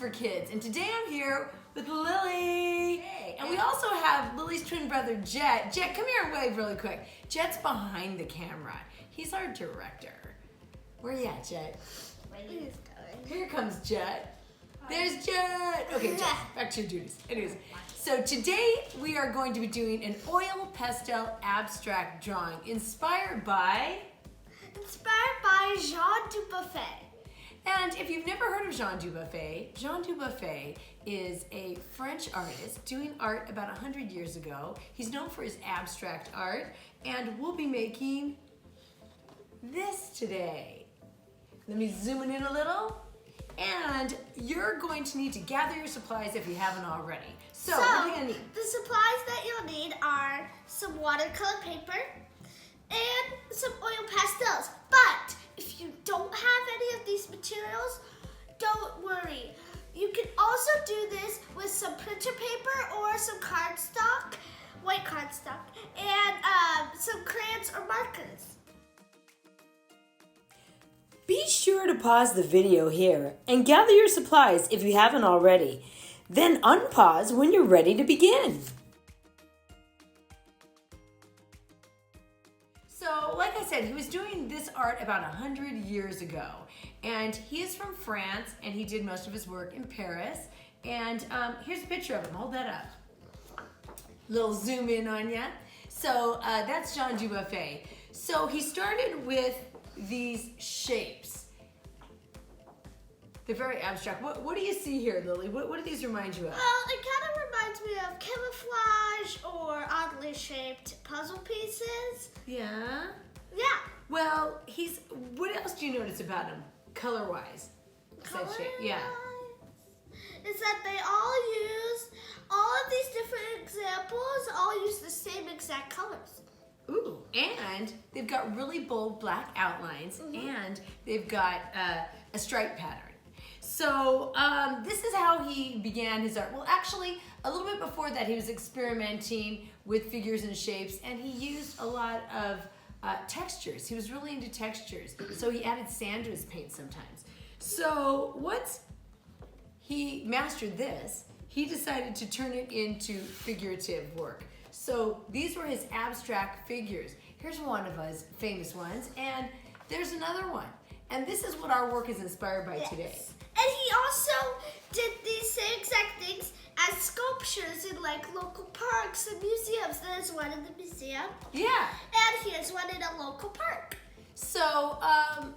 for Kids, and today I'm here with Lily. Hey. And we also have Lily's twin brother, Jet. Jet, come here and wave really quick. Jet's behind the camera. He's our director. Where you at, Jet? Here comes Jet. There's Jet. Okay, Jet, back to your duties. Anyways, so today we are going to be doing an oil pastel abstract drawing inspired by Jean Dubuffet. And if you've never heard of Jean Dubuffet is a French artist doing art about 100 years ago. He's known for his abstract art, and we'll be making this today. Let me zoom in a little. And you're going to need to gather your supplies if you haven't already. So what are you gonna need? The supplies that you'll need are some watercolor paper and some oil pastels. But if you don't have any of these materials, don't worry. You can also do this with some printer paper or some cardstock, white cardstock, and some crayons or markers. Be sure to pause the video here and gather your supplies if you haven't already. Then unpause when you're ready to begin. So, like I said, he was doing this art about 100 years ago. And he is from France, and he did most of his work in Paris. And here's a picture of him. Hold that up. Little zoom in on ya. So, that's Jean Dubuffet. So, he started with these shapes. They're very abstract. What do you see here, Lily? What do these remind you of? Well, it kind of reminds me of camouflage or oddly shaped puzzle pieces. Yeah? Yeah. Well, what else do you notice about him, color-wise? Yeah. Is that they all of these different examples all use the same exact colors. Ooh, and they've got really bold black outlines, and they've got a stripe pattern. So this is how he began his art. Well, actually, a little bit before that, he was experimenting with figures and shapes, and he used a lot of textures. He was really into textures, so he added sand to his paint sometimes. So once he mastered this, he decided to turn it into figurative work. So these were his abstract figures. Here's one of his famous ones, and there's another one. And this is what our work is inspired by today. And he also did these same exact things as sculptures in like local parks and museums. There's one in the museum. Yeah. And here's one in a local park. So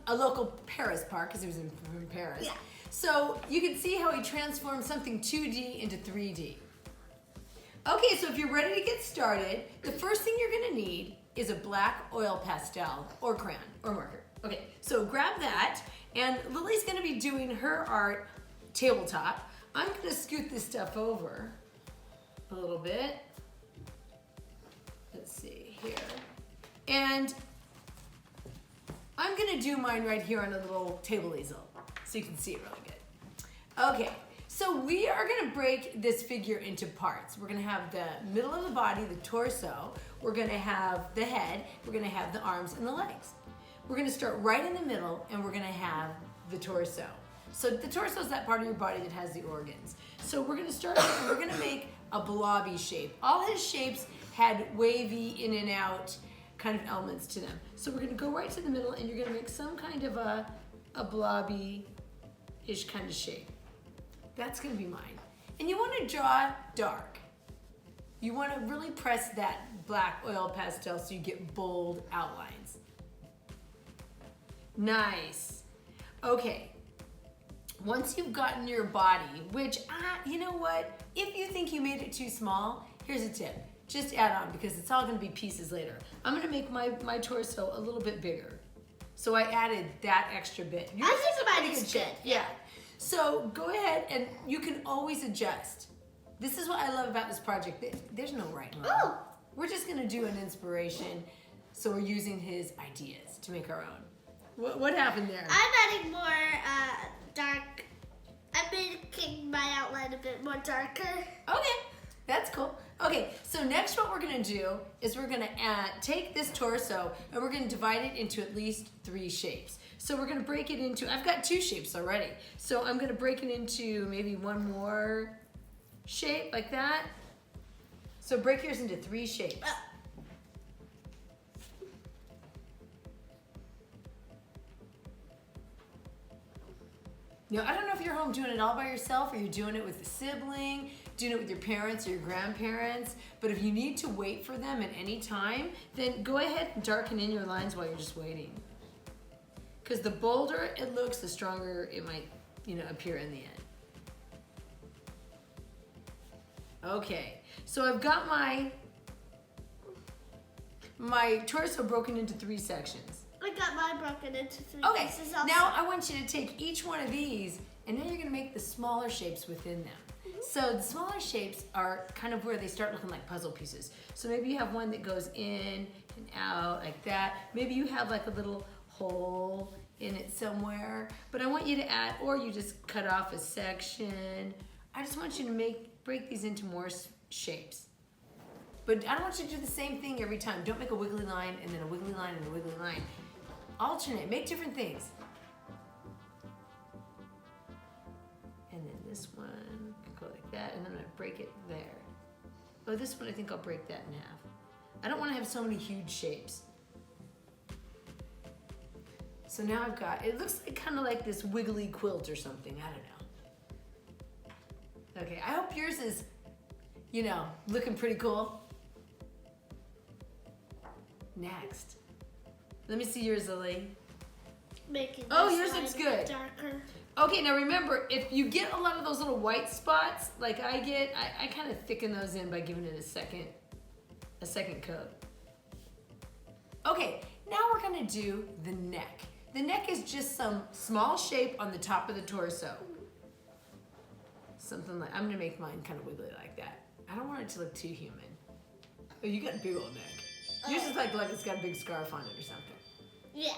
a local Paris park, because he was in Paris. Yeah. So you can see how he transformed something 2D into 3D. Okay, so if you're ready to get started, the first thing you're gonna need is a black oil pastel or crayon or marker. Okay, so grab that, and Lily's gonna be doing her art tabletop. I'm gonna scoot this stuff over a little bit. Let's see here. And I'm gonna do mine right here on a little table easel so you can see it really good. Okay. So we are gonna break this figure into parts. We're gonna have the middle of the body, the torso. We're gonna have the head. We're gonna have the arms and the legs. We're gonna start right in the middle, and we're gonna have the torso. So the torso is that part of your body that has the organs. So we're gonna start, and we're gonna make a blobby shape. All his shapes had wavy in and out kind of elements to them. So we're gonna go right to the middle, and you're gonna make some kind of a blobby-ish kind of shape. That's gonna be mine. And you wanna draw dark. You wanna really press that black oil pastel so you get bold outlines. Nice. Okay. Once you've gotten your body, which, you know what? If you think you made it too small, here's a tip. Just add on, because it's all gonna be pieces later. I'm gonna make my torso a little bit bigger. So I added that extra bit. I think mine is good. Yeah. So go ahead, and you can always adjust. This is what I love about this project. There's no right and wrong. Oh. We're just gonna do an inspiration, so we're using his ideas to make our own. What happened there? I'm adding more dark. I'm making my outline a bit more darker. Okay, that's cool. Okay, So next what we're gonna do is we're gonna take this torso and we're gonna divide it into at least 3 shapes. So we're gonna break it into, I've got 2 shapes already. So I'm gonna break it into maybe 1 more shape like that. So break yours into 3 shapes. Now, I don't know if you're home doing it all by yourself or you're doing it with a sibling, doing it with your parents or your grandparents, but if you need to wait for them at any time, then go ahead and darken in your lines while you're just waiting. Because the bolder it looks, the stronger it might, appear in the end. Okay, so I've got my torso broken into 3 sections. I got mine broken into 3 Okay, pieces also. now I want you to take each one of these and then you're gonna make the smaller shapes within them. So the smaller shapes are kind of where they start looking like puzzle pieces. So maybe you have one that goes in and out like that. Maybe you have like a little hole in it somewhere. But I want you to add, or you just cut off a section. I just want you to break these into more shapes. But I don't want you to do the same thing every time. Don't make a wiggly line and then a wiggly line and a wiggly line. Alternate, make different things. And then this one can go like that, and then I'm gonna break it there. Oh, this one I think I'll break that in half. I don't wanna have so many huge shapes. So now I've got, it looks like kind of like this wiggly quilt or something, I don't know. Okay, I hope yours is, looking pretty cool. Next. Let me see yours, Lily. Making yours looks good. Darker. Okay, now remember, if you get a lot of those little white spots, like I get, I kind of thicken those in by giving it a second coat. Okay, now we're gonna do the neck. The neck is just some small shape on the top of the torso. Something like, I'm gonna make mine kind of wiggly like that. I don't want it to look too human. Oh, you got a big old neck. Yours is like it's got a big scarf on it or something. Yeah.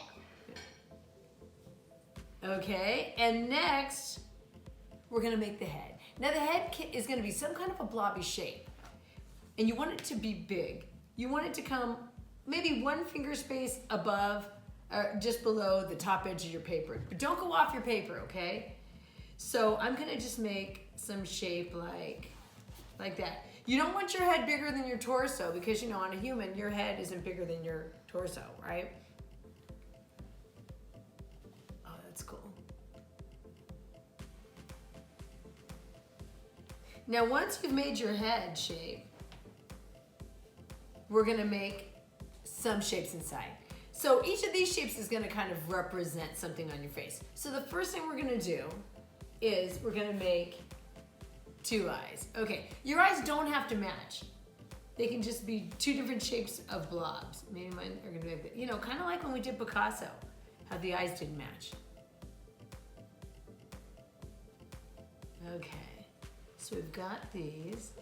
Okay, and next, we're gonna make the head. Now the head is gonna be some kind of a blobby shape. And you want it to be big. You want it to come maybe 1 finger space above, or just below the top edge of your paper. But don't go off your paper, okay? So I'm gonna just make some shape like that. You don't want your head bigger than your torso because, on a human, your head isn't bigger than your torso, right? Oh, that's cool. Now, once you've made your head shape, we're gonna make some shapes inside. So each of these shapes is gonna kind of represent something on your face. So the first thing we're gonna do is we're gonna make 2 eyes. Okay, your eyes don't have to match. They can just be 2 different shapes of blobs. Maybe mine are gonna be, kind of like when we did Picasso, how the eyes didn't match. Okay, so we've got these.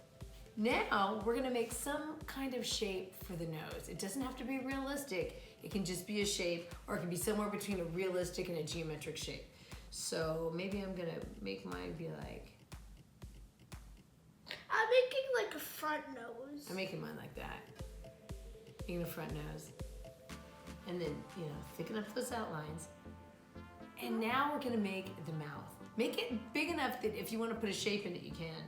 Now we're gonna make some kind of shape for the nose. It doesn't have to be realistic. It can just be a shape, or it can be somewhere between a realistic and a geometric shape. So maybe I'm gonna make mine be like, I'm making like a front nose. I'm making mine like that. Making a front nose. And then, thicken up those outlines. And now we're gonna make the mouth. Make it big enough that if you wanna put a shape in it, you can.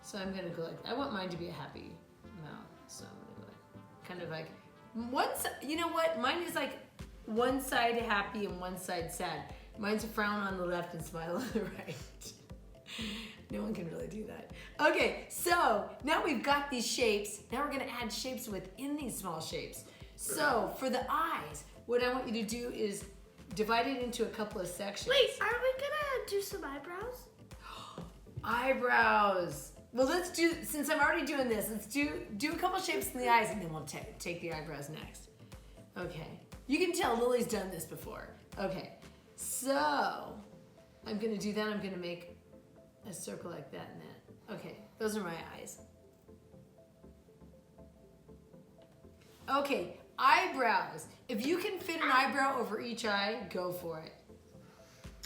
So I'm gonna go I want mine to be a happy mouth. So I'm gonna go kind of like, you know what? Mine is like one side happy and one side sad. Mine's a frown on the left and smile on the right. No one can really do that. Okay, so now we've got these shapes. Now we're gonna add shapes within these small shapes. So for the eyes, what I want you to do is divide it into a couple of sections. Wait, are we gonna do some eyebrows? Eyebrows. Well, let's do, since I'm already doing this, let's do a couple shapes in the eyes and then we'll take the eyebrows next. Okay, you can tell Lily's done this before. Okay, so I'm gonna do that. I'm gonna make a circle like that and that. Okay, those are my eyes. Okay, eyebrows. If you can fit an eyebrow over each eye, go for it.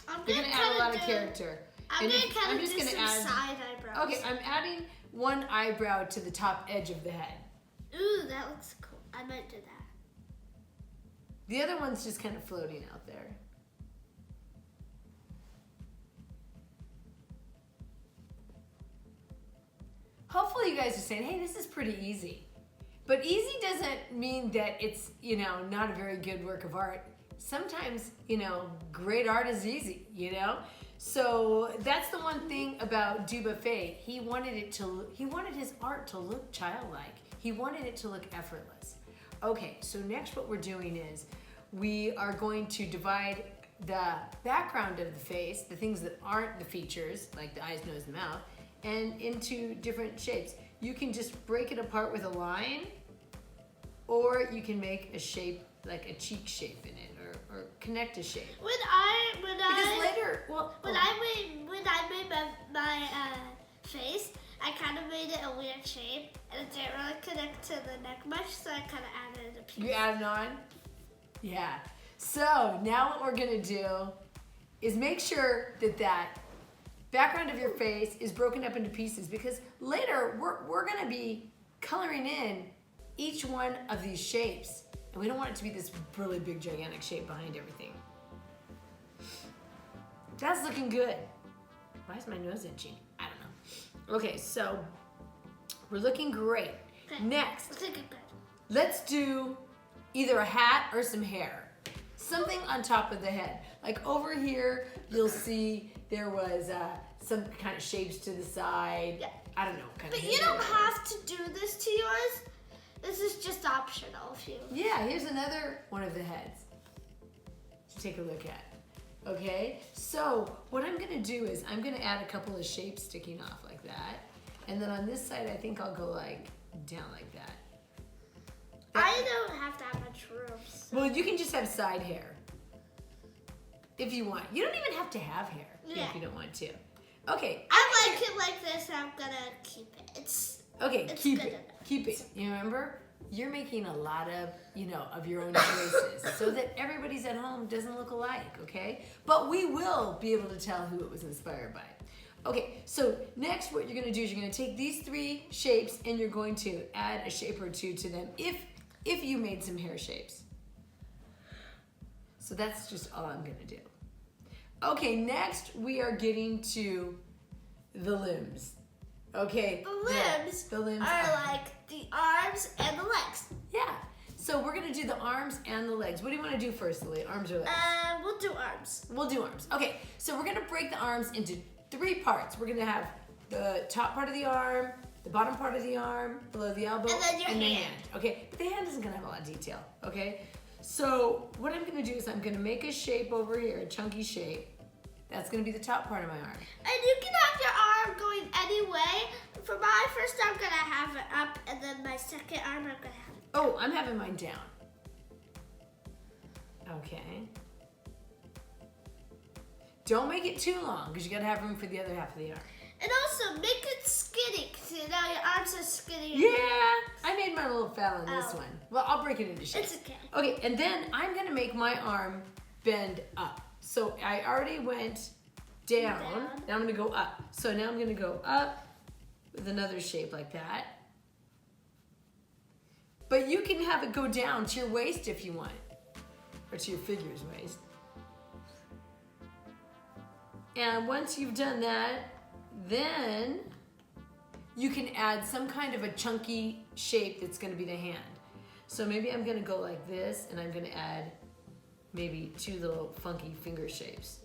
I'm You're gonna add a lot of character. I'm And gonna kind of just do gonna some add side eyebrows. Okay, I'm adding one eyebrow to the top edge of the head. Ooh, that looks cool. I might do that. The other one's just kind of floating out there. Hopefully you guys are saying, hey, this is pretty easy. But easy doesn't mean that it's, you know, not a very good work of art. Sometimes, you know, great art is easy, you know? So that's the one thing about Dubuffet. He wanted his art to look childlike. He wanted it to look effortless. Okay, so next what we're doing is we are going to divide the background of the face, the things that aren't the features, like the eyes, nose, and mouth, and into different shapes. You can just break it apart with a line, or you can make a shape, like a cheek shape in it, or connect a shape. When I made my face, I kind of made it a weird shape, and it didn't really connect to the neck much, so I kind of added a piece. You added on? Yeah. So now what we're gonna do is make sure that that background of your face is broken up into pieces, because later we're gonna be coloring in each one of these shapes, and we don't want it to be this really big gigantic shape behind everything. That's looking good. Why is my nose itching? I don't know. Okay, so we're looking great. Okay. Next, Looks like a good. let's do either a hat or some hair. Something on top of the head. Like over here, you'll see there was some kind of shapes to the side. Yeah. I don't know. Kind But of you don't have to do this to yours. This is just optional if you. Yeah, here's another one of the heads to take a look at. Okay, so what I'm gonna do is I'm gonna add a couple of shapes sticking off like that. And then on this side, I think I'll go like down like that. I don't have that much room. So. Well, you can just have side hair if you want. You don't even have to have hair Yeah. if you don't want to. Okay. I like it like this. I'm gonna keep it. It's Keep good it. enough. Keep it. You remember? You're making a lot of, of your own choices so that everybody's at home doesn't look alike, okay? But we will be able to tell who it was inspired by. Okay, so next what you're gonna do is you're gonna take these three shapes and you're going to add a shape or two to them if you made some hair shapes. So that's just all I'm gonna do. Okay, next we are getting to the limbs. Okay. The limbs are like the arms and the legs. Yeah. So we're gonna do the arms and the legs. What do you want to do first, Lily? Arms or legs? We'll do arms. We'll do arms. Okay. So we're gonna break the arms into three parts. We're gonna have the top part of the arm, the bottom part of the arm, below the elbow, And then your the hand. Okay. But the hand isn't gonna have a lot of detail. Okay. So what I'm gonna do is I'm gonna make a shape over here, a chunky shape. That's gonna be the top part of my arm. And you can have your arm going any way. For my first arm, I'm gonna have it up, and then my second arm, I'm gonna have it. Oh, I'm having mine down. Okay. Don't make it too long because you gotta have room for the other half of the arm. And also make it skinny, because now your arms are skinny. Yeah, I made mine a little fat on this Oh. one. Well, I'll break it into shapes. It's okay. Okay, and then I'm gonna make my arm bend up. So I already went down. Now I'm gonna go up. So now I'm gonna go up with another shape like that. But you can have it go down to your waist if you want, or to your figure's waist. And once you've done that, then you can add some kind of a chunky shape that's gonna be the hand. So maybe I'm gonna go like this, and I'm gonna add maybe two little funky finger shapes.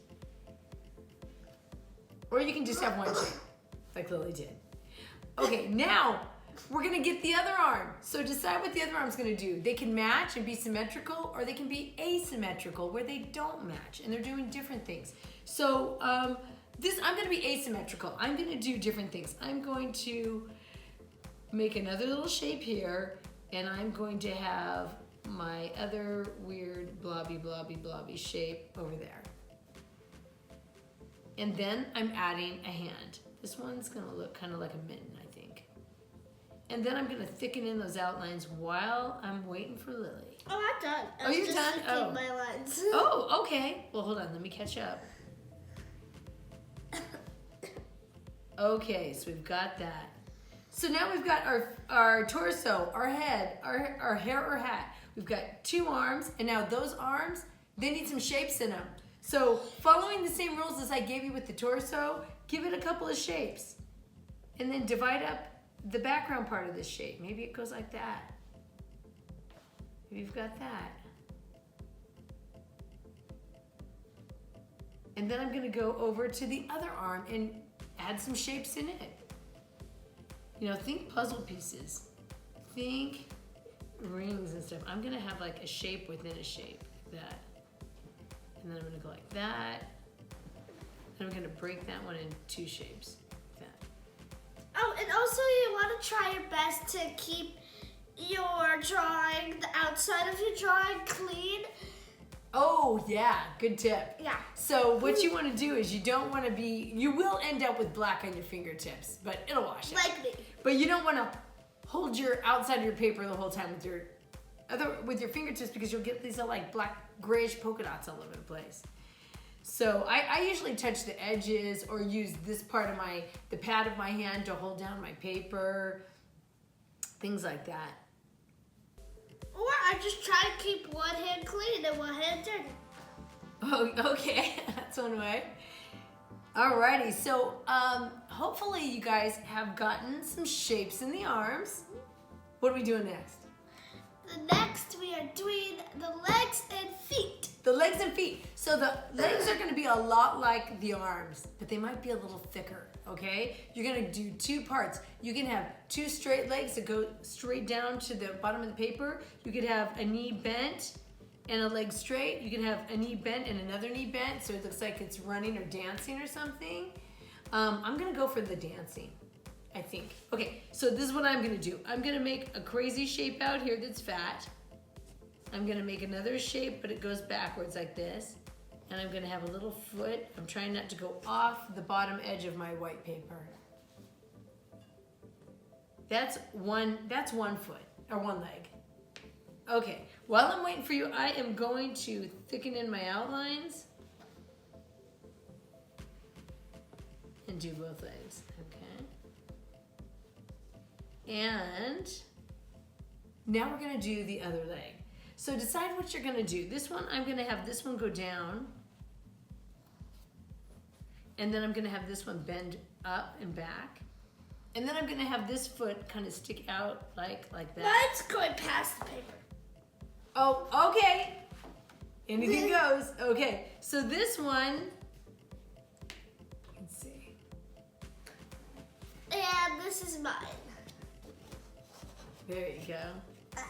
Or you can just have one shape, like Lily did. Okay, now we're gonna get the other arm. So decide what the other arm's gonna do. They can match and be symmetrical, or they can be asymmetrical, where they don't match, and they're doing different things. So I'm gonna be asymmetrical. I'm gonna do different things. I'm going to make another little shape here, and I'm going to have my other weird blobby shape over there. And then I'm adding a hand. This one's gonna look kind of like a mitten, I think. And then I'm gonna thicken in those outlines while I'm waiting for Lily. Oh, I'm done. Oh, you're done? Oh. My lines. Oh, okay. Well, hold on, let me catch up. Okay, so we've got that. So now we've got our torso, our head, our hair or hat. We've got 2 arms, and now those arms, they need some shapes in them. So following the same rules as I gave you with the torso, give it a couple of shapes. And then divide up the background part of this shape. Maybe it goes like that. Maybe you've got that. And then I'm gonna go over to the other arm and add some shapes in it. You know, think puzzle pieces. Think rings and stuff. I'm gonna have like a shape within a shape, like that. And then I'm gonna go like that. And I'm gonna break that one in 2 shapes, like that. Oh, and also you want to try your best to keep your drawing, the outside of your drawing clean. Oh yeah, good tip. Yeah. So what you want to do is you don't want to be, you will end up with black on your fingertips, but it'll wash out. Like me. But you don't want to hold your outside of your paper the whole time with your fingertips, because you'll get these like black grayish polka dots all over the place. So I usually touch the edges or use this part of the pad of my hand to hold down my paper, things like that. Or I just try to keep one hand clean and one hand dirty. Oh, okay, that's one way. Alrighty, so hopefully you guys have gotten some shapes in the arms. What are we doing next? Next we are doing the legs and feet. The legs and feet. So the legs are gonna be a lot like the arms, but they might be a little thicker, okay? You're gonna do 2 parts. You can have 2 straight legs that go straight down to the bottom of the paper. You could have a knee bent and a leg straight. You can have a knee bent and another knee bent, so it looks like it's running or dancing or something. I'm gonna go for the dancing, I think. Okay, so this is what I'm gonna do. I'm gonna make a crazy shape out here that's fat. I'm gonna make another shape, but it goes backwards like this. And I'm gonna have a little foot. I'm trying not to go off the bottom edge of my white paper. That's one foot, or one leg. Okay, while I'm waiting for you, I am going to thicken in my outlines and do both legs, okay? And now we're gonna do the other leg. So decide what you're gonna do. This one, I'm gonna have this one go down, and then I'm gonna have this one bend up and back, and then I'm gonna have this foot kind of stick out like that. Mine's going past the paper. Oh, okay. Anything goes. Okay, so this one, let's see. And this is mine. There you go.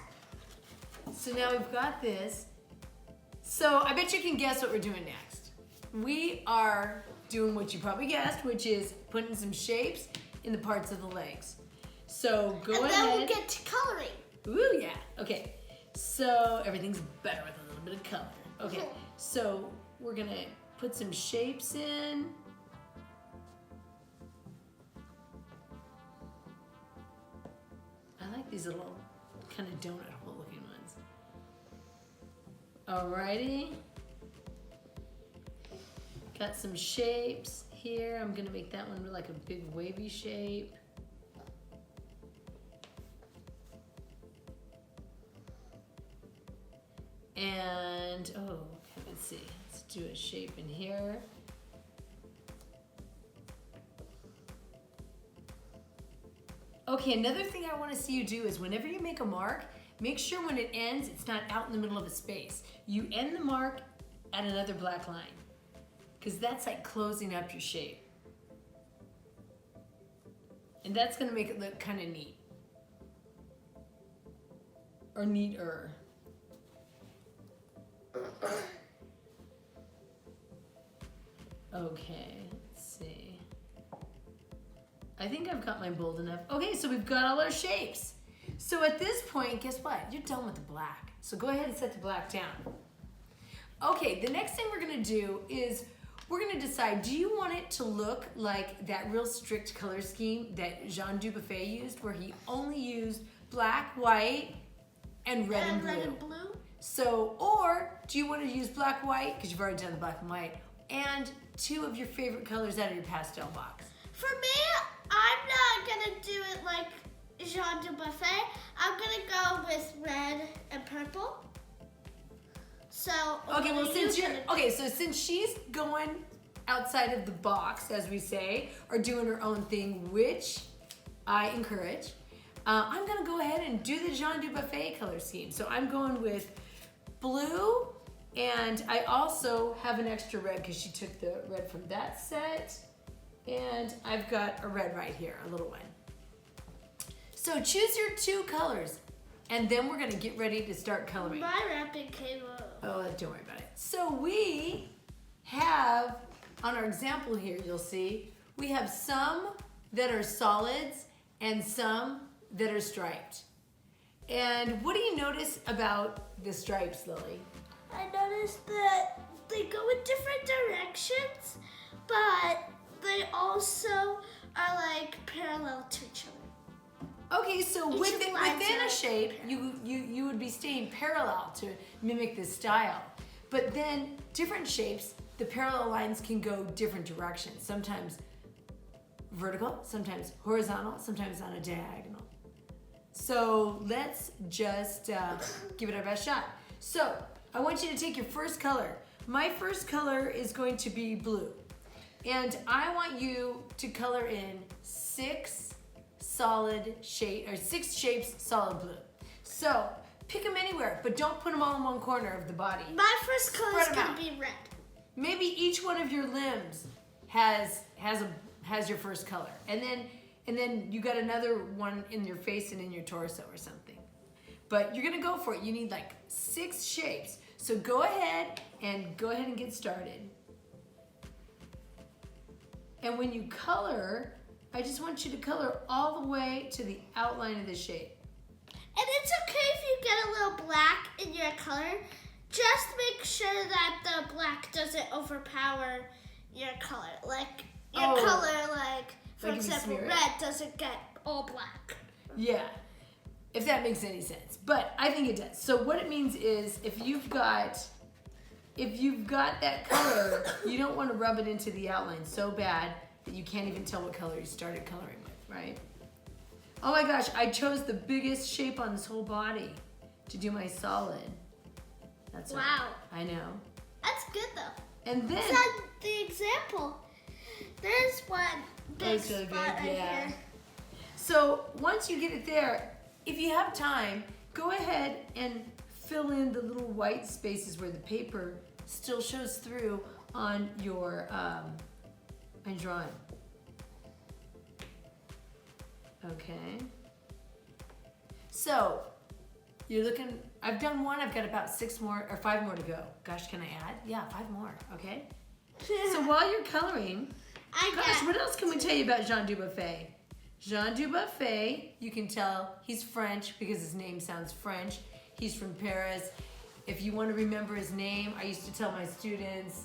So now we've got this. So I bet you can guess what we're doing next. We are doing what you probably guessed, which is putting some shapes in the parts of the legs. So go ahead. And then we'll get to coloring. Ooh, yeah. Okay. So everything's better with a little bit of color. Okay. So we're gonna put some shapes in. I like these little kind of donut hole looking ones. Alrighty. Got some shapes here. I'm gonna make that one like a big wavy shape. And, oh, let's see. Let's do a shape in here. Okay, another thing I want to see you do is whenever you make a mark, make sure when it ends, it's not out in the middle of a space. You end the mark at another black line, because that's like closing up your shape. And that's going to make it look kind of neat. Or neater. Okay, let's see. I think I've got mine bold enough. Okay, so we've got all our shapes. So at this point, guess what? You're done with the black. So go ahead and set the black down. Okay, the next thing we're gonna do is we're gonna decide, do you want it to look like that real strict color scheme that Jean Dubuffet used, where he only used black, white, and red and blue? Red and blue? So, or do you want to use black, white, because you've already done the black and white, and 2 of your favorite colors out of your pastel box? For me, I'm not gonna do it like Jean Dubuffet, I'm gonna go with red and purple. So Okay, well since she's going outside of the box, as we say, or doing her own thing, which I encourage, I'm gonna go ahead and do the Jean Dubuffet color scheme. So I'm going with blue, and I also have an extra red because she took the red from that set, and I've got a red right here, a little one. So choose your 2 colors, and then we're gonna get ready to start coloring. My wrapping came up. Oh, don't worry about it. So we have, on our example here, you'll see, we have some that are solids and some that are striped. And what do you notice about the stripes, Lily? I noticed that they go in different directions, but they also are like parallel to each other. Okay, so Each within lines a are shape, you would be staying parallel to mimic this style. But then different shapes, the parallel lines can go different directions. Sometimes vertical, sometimes horizontal, sometimes on a diagonal. So let's just give it our best shot. So I want you to take your first color. My first color is going to be blue. And I want you to color in 6 shapes solid blue. So pick them anywhere, but don't put them all in one corner of the body. My first color is Spread 'em gonna out. be red. Maybe each one of your limbs has your first color, and then you got another one in your face and in your torso or something. But you're gonna go for it. You need like 6 shapes. So go ahead and get started. And when you color, I just want you to color all the way to the outline of the shape. And it's okay if you get a little black in your color. Just make sure that the black doesn't overpower your color. Like your color, like for Like if you example, smear it. red doesn't get all black. Yeah, if that makes any sense. But I think it does. So what it means is if you've got that color, you don't want to rub it into the outline so bad that you can't even tell what color you started coloring with, right? Oh my gosh, I chose the biggest shape on this whole body to do my solid. That's Wow. right. I know. That's good though. And then So the example, there's one big it's really spot big, right yeah. here. So once you get it there, if you have time, go ahead and fill in the little white spaces where the paper still shows through on your drawing. Okay. So you're looking. I've done one. I've got about 6 more or 5 more to go. Gosh, can I add? Yeah, 5 more. Okay. So while you're coloring, gosh, what else can we tell you about Jean Dubuffet? Jean Dubuffet, you can tell he's French because his name sounds French. He's from Paris. If you want to remember his name, I used to tell my students,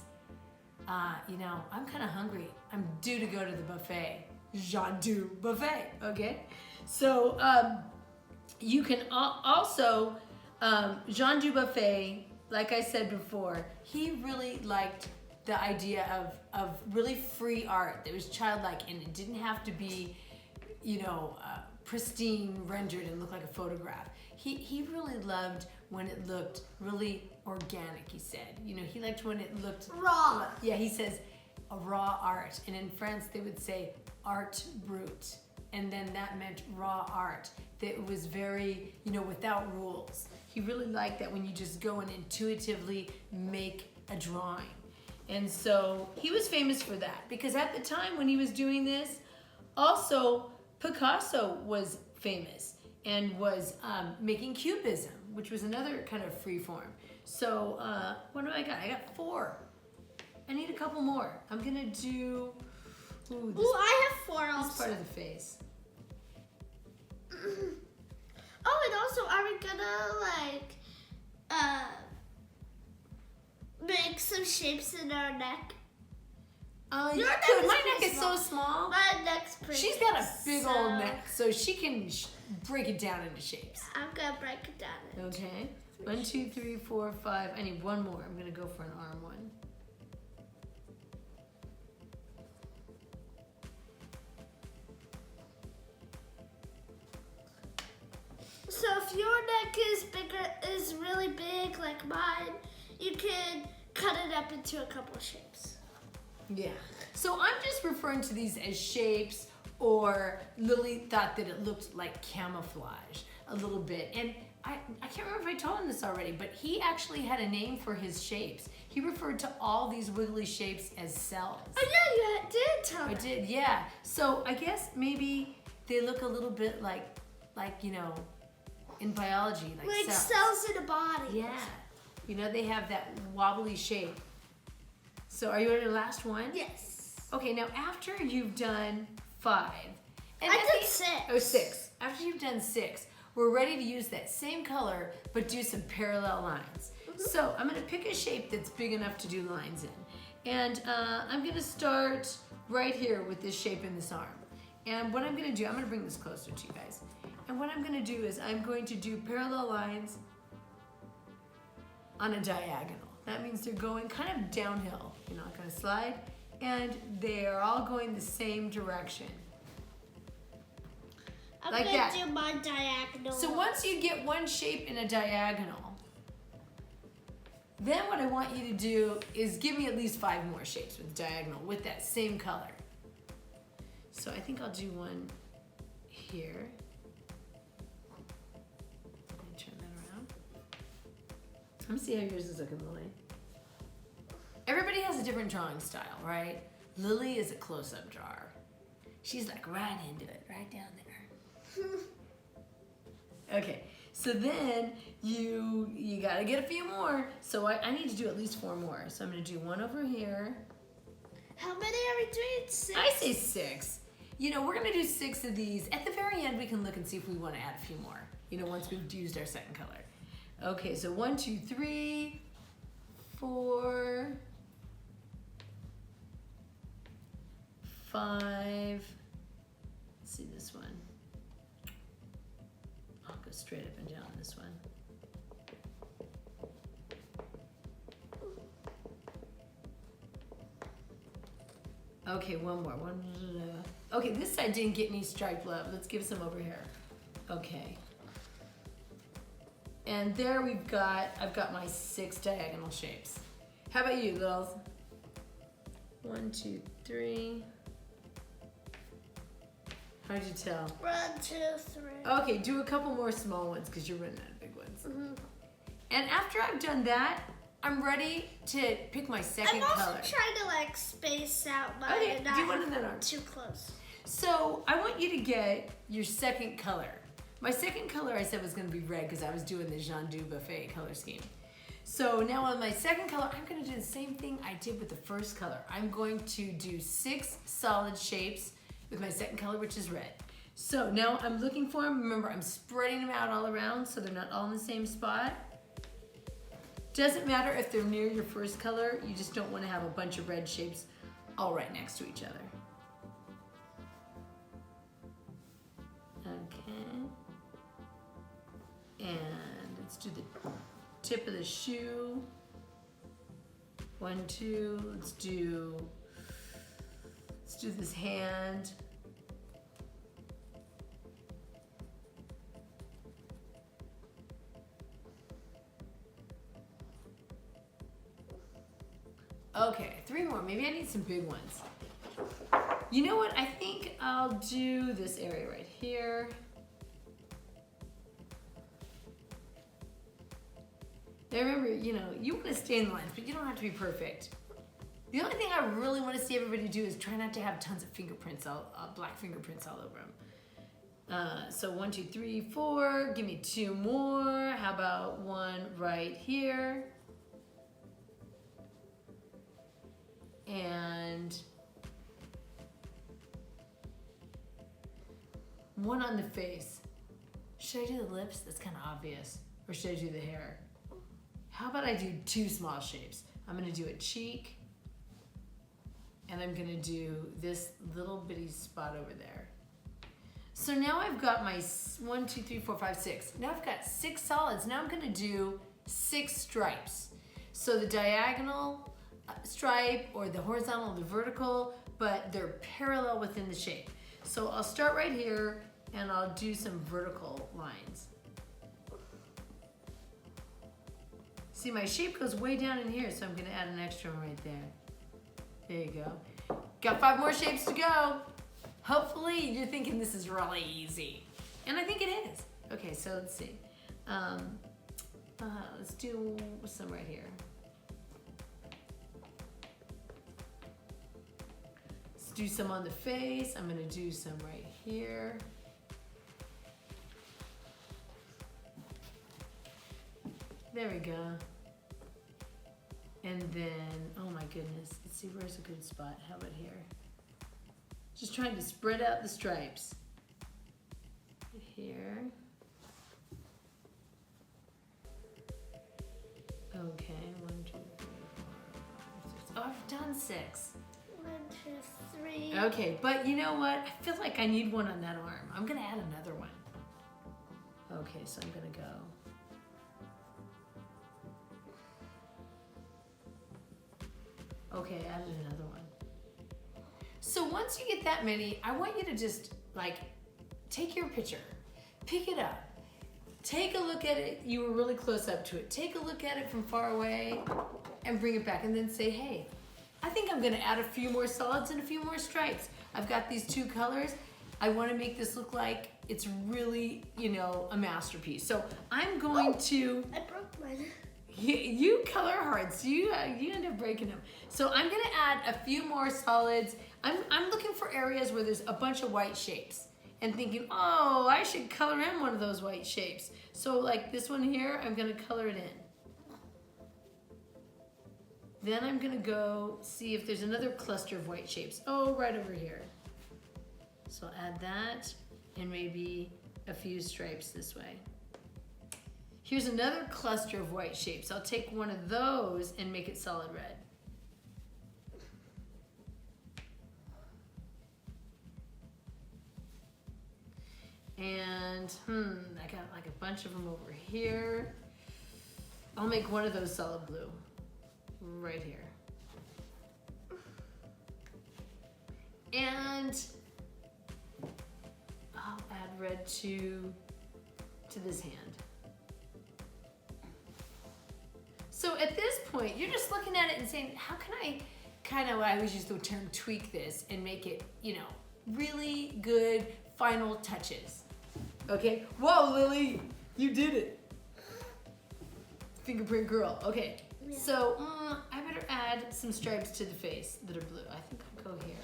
I'm kind of hungry. I'm due to go to the buffet. Jean Dubuffet, okay? So you can also, Jean Dubuffet, like I said before, he really liked the idea of really free art that was childlike, and it didn't have to be, pristine, rendered, and look like a photograph. He really loved when it looked really organic, he said. He liked when it looked Raw. Yeah, he says a raw art. And in France, they would say art brut. And then that meant raw art. That it was very, without rules. He really liked that when you just go and intuitively make a drawing. And so he was famous for that. Because at the time when he was doing this, also Picasso was famous and was making cubism, which was another kind of free form. So what do I got? I got 4. I need a couple more. I'm gonna do this I have 4 also. part of the face. Oh, and also, are we gonna make some shapes in our neck? You neck could. is My pretty neck is so small. My neck's pretty. She's got a big old so neck, so she can break it down into shapes. I'm gonna break it down. Okay. 1, 2, 3, 4, 5. I need 1 more. I'm gonna go for an arm one. if your neck is really big like mine, you can cut it up into a couple shapes. Yeah. So I'm just referring to these as shapes, or Lily thought that it looked like camouflage a little bit. And I can't remember if I told him this already, but he actually had a name for his shapes. He referred to all these wiggly shapes as cells. Oh yeah, you did tell me. I did, yeah. So I guess maybe they look a little bit like you know, in biology, Like cells in a body. Yeah. You know, they have that wobbly shape. So are you on your last one? Yes. Okay, now after you've done 5. And I did 6. Oh, 6. After you've done 6, we're ready to use that same color, but do some parallel lines. So I'm gonna pick a shape that's big enough to do lines in. And I'm gonna start right here with this shape in this arm. And what I'm gonna do, I'm gonna bring this closer to you guys. And what I'm gonna do is I'm going to do parallel lines on a diagonal. That means they're going kind of downhill. You're not gonna slide. And they are all going the same direction. I'm Like gonna that. do my diagonal. So once you get one shape in a diagonal, then what I want you to do is give me at least 5 more shapes with diagonal with that same color. So I think I'll do one here. Let me turn that around. Let me see how yours is looking, Lily. Everybody has a different drawing style, right? Lily is a close-up drawer. She's like right into it, right down there. Okay, so then you gotta get a few more. So I need to do at least 4 more. So I'm gonna do one over here. How many are we doing? 6? I say 6. You know, we're gonna do 6 of these. At the very end, we can look and see if we wanna add a few more, you know, once we've used our second color. Okay, so 1, 2, 3, 4, 5. Let's see this one. I'll go straight up and down this one. Okay, one more. Okay, this side didn't get any striped love. Let's give some over here. Okay. And there I've got my 6 diagonal shapes. How about you, girls? 1, 2, 3. How'd you tell? 1, 2, 3. Okay, do a couple more small ones because you're running out of big ones. And after I've done that, I'm ready to pick my second I'm also color. trying to like space out mine Okay, and do not one in that arm. too close. So I want you to get your second color. My second color I said was going to be red because I was doing the Jean Dubuffet color scheme. So now on my second color, I'm going to do the same thing I did with the first color. I'm going to do 6 solid shapes with my second color, which is red. So now I'm looking for them. Remember, I'm spreading them out all around so they're not all in the same spot. Doesn't matter if they're near your first color, you just don't want to have a bunch of red shapes all right next to each other. Okay. And let's do the tip of the shoe. 1, 2, let's do this hand. Okay, 3 more. Maybe I need some big ones. You know what? I think I'll do this area right here. Now remember, you know, you want to stay in the lines, but you don't have to be perfect. The only thing I really want to see everybody do is try not to have tons of fingerprints, black fingerprints all over them. So 1, 2, 3, 4. Give me 2 more. How about one right here? And one on the face. Should I do the lips? That's kind of obvious. Or should I do the hair? How about I do 2 small shapes? I'm going to do a cheek. And I'm going to do this little bitty spot over there. So now I've got my 1, 2, 3, 4, 5, 6. Now I've got 6 solids. Now I'm going to do 6 stripes. So the diagonal stripe or the horizontal or the vertical, but they're parallel within the shape. So I'll start right here and I'll do some vertical lines. See, my shape goes way down in here, so I'm gonna add an extra one right there. There you go. Got 5 more shapes to go. Hopefully you're thinking this is really easy. And I think it is. Okay, so let's see. Let's do some right here. Let's do some on the face. I'm gonna do some right here. There we go. And then, oh my goodness, let's see, where's a good spot? How about here? Just trying to spread out the stripes. Here. Okay, 1, 2, 3, 4, 5, 6. Oh, I've done 6. 1, 2, 3. Okay, but you know what? I feel like I need one on that arm. I'm gonna add another one. Okay, so I'm gonna go. Okay, I added another one. So once you get that many, I want you to just like take your picture, pick it up, take a look at it. You were really close up to it. Take a look at it from far away and bring it back and then say, hey, I think I'm gonna add a few more solids and a few more stripes. I've got these 2 colors. I wanna make this look like it's really, you know, a masterpiece. So I'm going to... I broke mine. You color hard, so you end up breaking them. So I'm gonna add a few more solids. I'm looking for areas where there's a bunch of white shapes and thinking, oh, I should color in one of those white shapes. So like this one here, I'm gonna color it in. Then I'm gonna go see if there's another cluster of white shapes. Oh, right over here. So I'll add that and maybe a few stripes this way. Here's another cluster of white shapes. I'll take one of those and make it solid red. And, I got like a bunch of them over here. I'll make one of those solid blue right here. And I'll add red to this hand. So at this point, you're just looking at it and saying, how can I I always use the term tweak this and make it, you know, really good final touches. Okay? Whoa, Lily, you did it. Fingerprint girl. Okay. Yeah. So I better add some stripes to the face that are blue. I think I'll go here.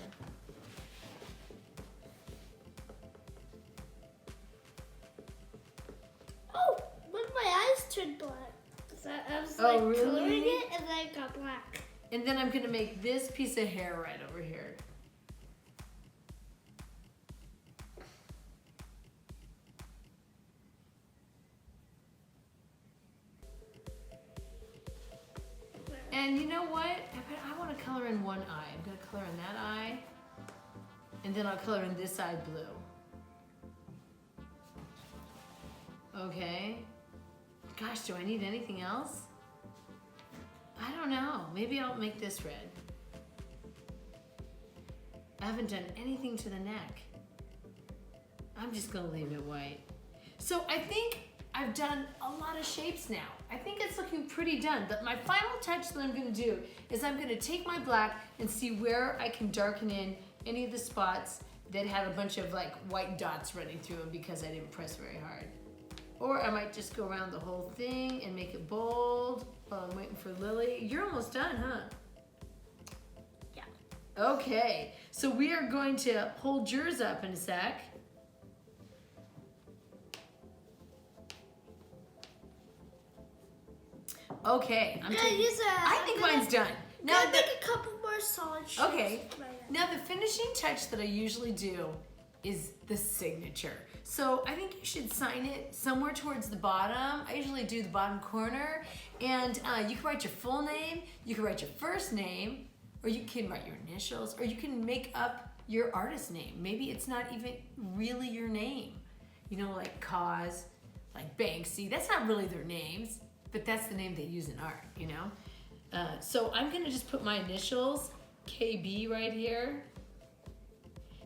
Oh, when my eyes turned black. So I was Oh, like really? coloring it and then it got black. And then I'm gonna make this piece of hair right over here. And you know what? I want to color in one eye. I'm gonna color in that eye. And then I'll color in this eye blue. Okay. Gosh, do I need anything else? I don't know. Maybe I'll make this red. I haven't done anything to the neck. I'm just gonna leave it white. So I think I've done a lot of shapes now. I think it's looking pretty done, but my final touch that I'm gonna do is I'm gonna take my black and see where I can darken in any of the spots that have a bunch of like white dots running through them because I didn't press very hard. Or I might just go around the whole thing and make it bold while I'm waiting for Lily. You're almost done, huh? Yeah. Okay, so we are going to hold yours up in a sec. Okay, I think mine's done. Now make a couple more solid shapes. Okay, now the finishing touch that I usually do is the signature. So I think you should sign it somewhere towards the bottom. I usually do the bottom corner. And you can write your full name, you can write your first name, or you can write your initials, or you can make up your artist name. Maybe it's not even really your name. You know, like Cause, like Banksy. That's not really their names, but that's the name they use in art, you know? So I'm gonna just put my initials, KB right here.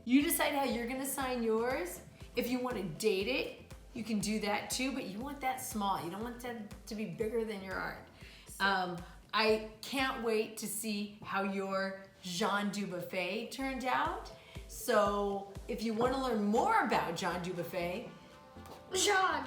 You decide how you're gonna sign yours. If you want to date it, you can do that too, but you want that small. You don't want that to be bigger than your art. I can't wait to see how your Jean Dubuffet turned out. So if you want to learn more about Jean Dubuffet, Jean,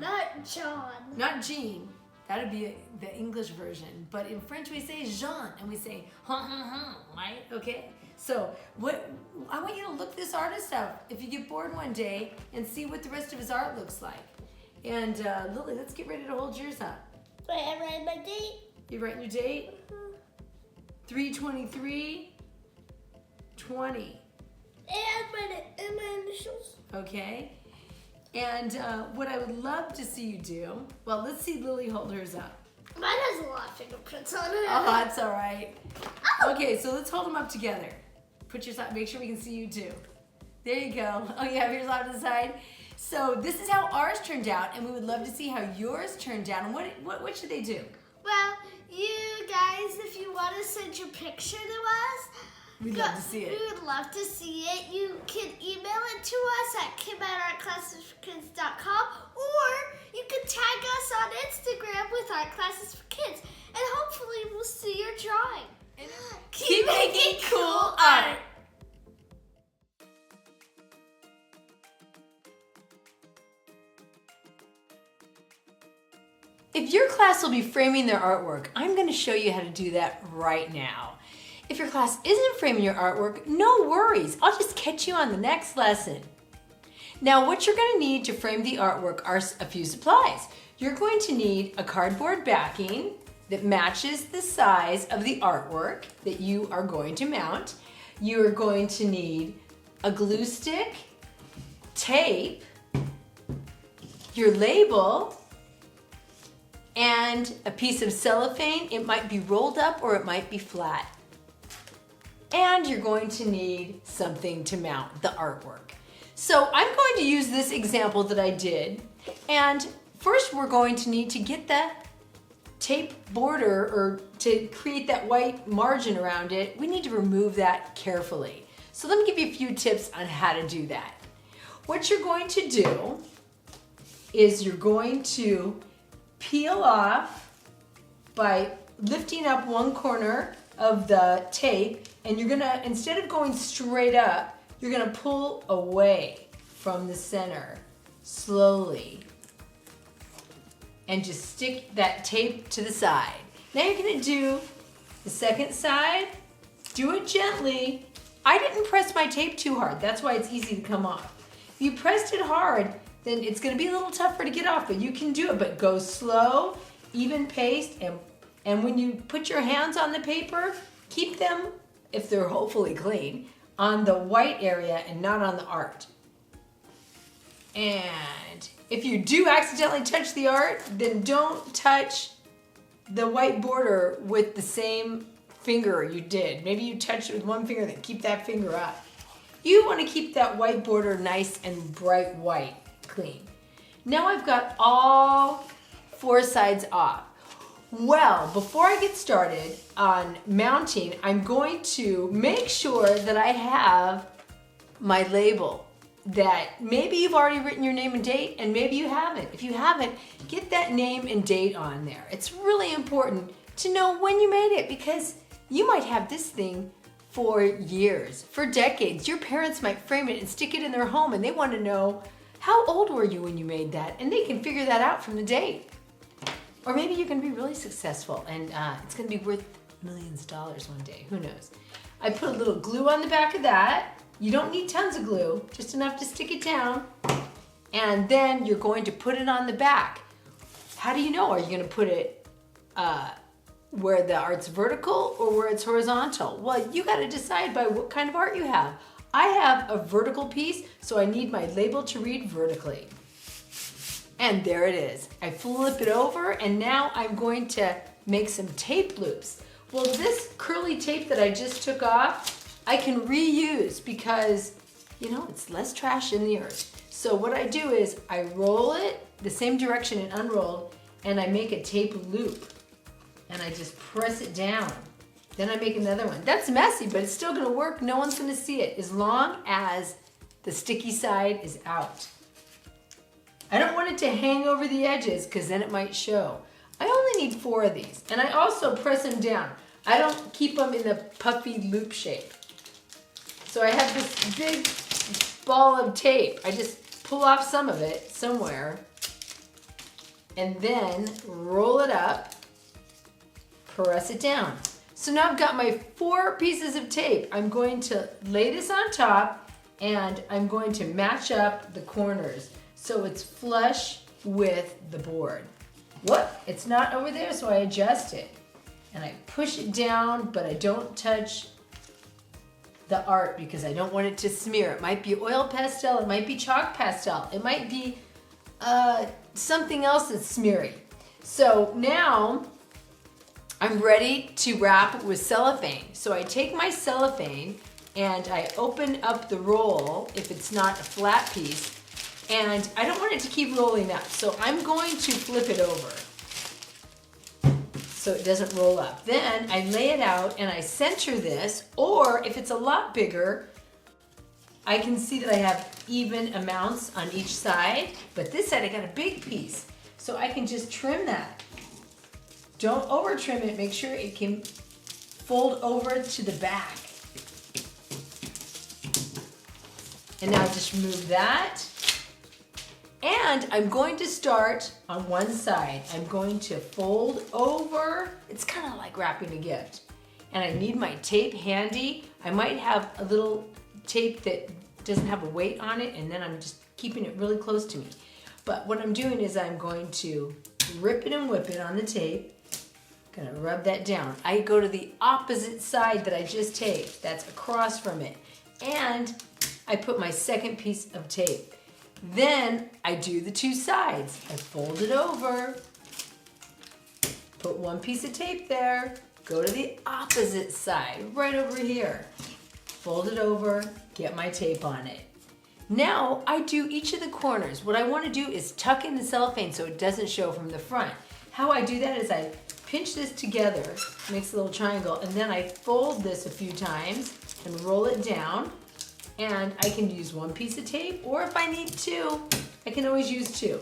not John. Not Jean. That'd be the English version. But in French we say Jean and we say right? Okay. So I want you to look this artist up if you get bored one day and see what the rest of his art looks like. And Lily, let's get ready to hold yours up. Wait, I'm writing my date. You writing your date? 3/23/20. And my initials. Okay. And what I would love to see you do, well, let's see Lily hold hers up. Mine has a lot of fingerprints on it. Oh, that's all right. Okay, so let's hold them up together. Put your side, make sure we can see you too. There you go. Oh, you have yours off to the side. So this is how ours turned out, and we would love to see how yours turned out. And what should they do? Well, you guys, if you want to send your picture to us, We'd love to see it. We would love to see it. You can email it to us at kim@artclassesforkids.com, or you can tag us on Instagram with Art Classes for Kids, and hopefully we'll see your drawing. Keep making cool art. If your class will be framing their artwork, I'm going to show you how to do that right now. If your class isn't framing your artwork, no worries. I'll just catch you on the next lesson. Now, what you're going to need to frame the artwork are a few supplies. You're going to need a cardboard backing that matches the size of the artwork that you are going to mount. You are going to need a glue stick, tape, your label, and a piece of cellophane. It might be rolled up or it might be flat. And you're going to need something to mount the artwork. So I'm going to use this example that I did. And first we're going to need to get the tape border, or to create that white margin around it, we need to remove that carefully. So let me give you a few tips on how to do that. What you're going to do is you're going to peel off by lifting up one corner of the tape, and you're gonna, instead of going straight up, you're gonna pull away from the center slowly and just stick that tape to the side. Now you're gonna do the second side. Do it gently. I didn't press my tape too hard. That's why it's easy to come off. If you pressed it hard, then it's gonna be a little tougher to get off, but you can do it. But go slow, even paced, and when you put your hands on the paper, keep them, if they're hopefully clean, on the white area and not on the art. And if you do accidentally touch the art, then don't touch the white border with the same finger you did. Maybe you touched it with one finger, then keep that finger up. You want to keep that white border nice and bright white, clean. Now I've got all four sides off. Well, before I get started on mounting, I'm going to make sure that I have my label, that maybe you've already written your name and date, and maybe you haven't. If you haven't, get that name and date on there. It's really important to know when you made it, because you might have this thing for years, for decades. Your parents might frame it and stick it in their home, and they want to know, how old were you when you made that? And they can figure that out from the date. Or maybe you're going to be really successful and it's going to be worth millions of dollars one day. Who knows? I put a little glue on the back of that. You don't need tons of glue, just enough to stick it down. And then you're going to put it on the back. How do you know? Are you going to put it where the art's vertical or where it's horizontal? Well, you got to decide by what kind of art you have. I have a vertical piece, so I need my label to read vertically. And there it is. I flip it over, and now I'm going to make some tape loops. Well, this curly tape that I just took off, I can reuse because, you know, it's less trash in the earth. So what I do is I roll it the same direction it unrolled, and I make a tape loop. And I just press it down. Then I make another one. That's messy, but it's still gonna work. No one's gonna see it as long as the sticky side is out. I don't want it to hang over the edges because then it might show. I only only need 4 of these. And I also press them down. I don't keep them in the puffy loop shape. So I have this big ball of tape. I just pull off some of it somewhere and then roll it up, press it down. So now I've got my 4 pieces of tape. I'm going to lay this on top and I'm going to match up the corners so it's flush with the board. Whoop, it's not over there, so I adjust it. And I push it down, but I don't touch the art because I don't want it to smear. It might be oil pastel, it might be chalk pastel, it might be something else that's smeary. So now I'm ready to wrap with cellophane. So I take my cellophane and I open up the roll if it's not a flat piece, and I don't want it to keep rolling up. So I'm going to flip it over so it doesn't roll up. Then I lay it out and I center this, or if it's a lot bigger, I can see that I have even amounts on each side, but this side I got a big piece. So I can just trim that. Don't over trim it, make sure it can fold over to the back. And now just remove that. And I'm going to start on one side. I'm going to fold over. It's kind of like wrapping a gift. And I need my tape handy. I might have a little tape that doesn't have a weight on it, and then I'm just keeping it really close to me. But what I'm doing is I'm going to rip it and whip it on the tape. Gonna rub that down. I go to the opposite side that I just taped. That's across from it. And I put my second piece of tape. Then I do the 2 sides. I fold it over, put 1 piece of tape there, go to the opposite side, right over here. Fold it over, get my tape on it. Now I do each of the corners. What I want to do is tuck in the cellophane so it doesn't show from the front. How I do that is I pinch this together, makes a little triangle, and then I fold this a few times and roll it down. And I can use 1 piece of tape, or if I need 2, I can always use 2.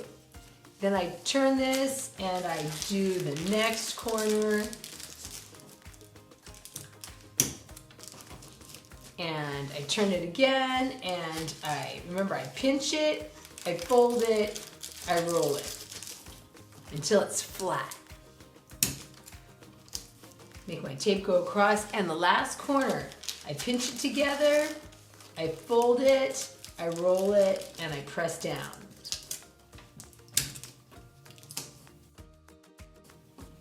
Then I turn this and I do the next corner. And I turn it again, and I pinch it, I fold it, I roll it until it's flat. Make my tape go across, and the last corner, I pinch it together, I fold it, I roll it, and I press down.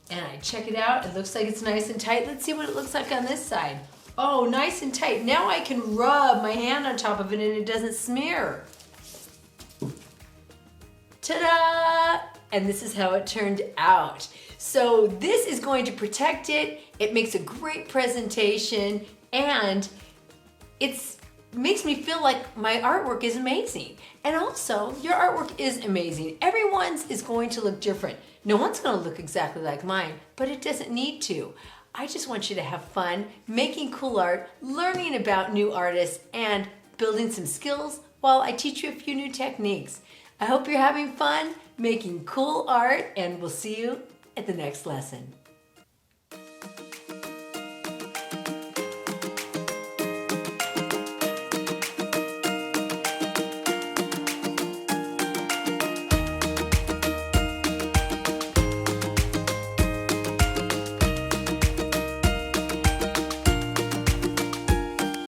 And I check it out. It looks like it's nice and tight. Let's see what it looks like on this side. Oh, nice and tight. Now I can rub my hand on top of it and it doesn't smear. Ta-da! And this is how it turned out. So this is going to protect it. It makes a great presentation, and it makes me feel like my artwork is amazing. And also, your artwork is amazing. Everyone's is going to look different. No one's going to look exactly like mine, but it doesn't need to. I just want you to have fun making cool art, learning about new artists, and building some skills while I teach you a few new techniques. I hope you're having fun making cool art, and we'll see you at the next lesson.